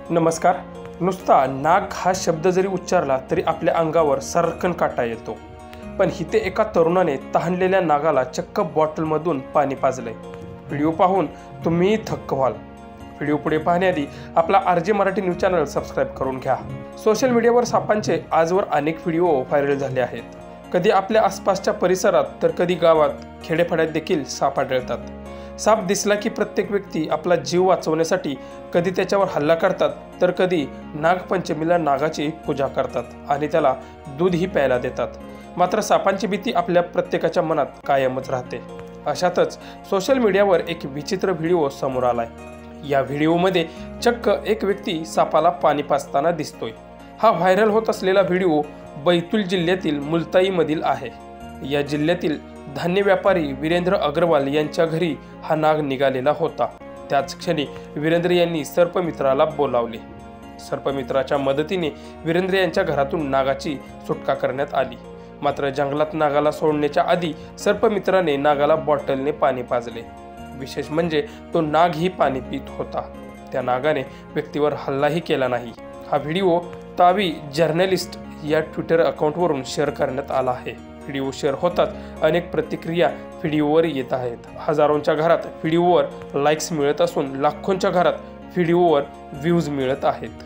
नमस्कार. नुसता नाग हा शब्द जरी उच्चारला तरी आपल्या अंगावर सर्रकन काटा येतो. पण इथे एका तरुणाने तहानलेल्या नागाला चक्क बॉटलमधून पाणी पाजलंय. व्हिडिओ पाहून तुम्ही थक्क व्हाल. व्हिडिओ पुढे पाहण्याआधी आपला RJ Marathi news channel subscribe करून घ्या. सोशल मीडियावर सापांचे आजवर अनेक व्हिडिओ व्हायरल झाले आहेत. कधी आपल्या आसपासच्या परिसरात तर कधी गावात खेडेपाड्यात देखील साप आढळतात. साप दिसला की प्रत्येक व्यक्ती आपला जीव वाचवण्यासाठी कधी त्याच्यावर हल्ला करतात तर कधी नागपंचमीला नागाची पूजा करतात आणि त्याला दूधही प्यायला देतात. मात्र सापांची भीती आपल्या प्रत्येकाच्या मनात कायमच राहते. अशातच सोशल मीडियावर एक विचित्र व्हिडिओ समोर आलाय. या व्हिडिओमध्ये चक्क एक व्यक्ती सापाला पाणी पाजताना दिसतोय. हा व्हायरल होत असलेला व्हिडिओ बैतूल जिल्ह्यातील मुलताईमधील आहे. या जिल्ह्यातील धान्य व्यापारी वीरेंद्र अग्रवाल यांच्या घरी हा नाग निघालेला होता. त्याच क्षणी वीरेंद्र यांनी सर्पमित्राला बोलावले. सर्पमित्राच्या मदतीने वीरेंद्र यांच्या घरातून नागाची सुटका करण्यात आली. मात्र जंगलात नागाला सोडण्याच्या आधी सर्पमित्राने नागाला बॉटलने पाणी पाजले. विशेष म्हणजे तो नागही पाणी पित होता. त्या नागाने व्यक्तीवर हल्लाही केला नाही. हा व्हिडिओ तावी जर्नलिस्ट या ट्विटर अकाउंटवरून शेअर करण्यात आला आहे. व्हिडिओ शेअर होतात अनेक प्रतिक्रिया व्हिडिओवर येत आहेत. हजारोंच्या घरात व्हिडिओवर लाईक्स मिळत असून लाखोंच्या घरात व्हिडिओवर व्ह्यूज मिळत आहेत.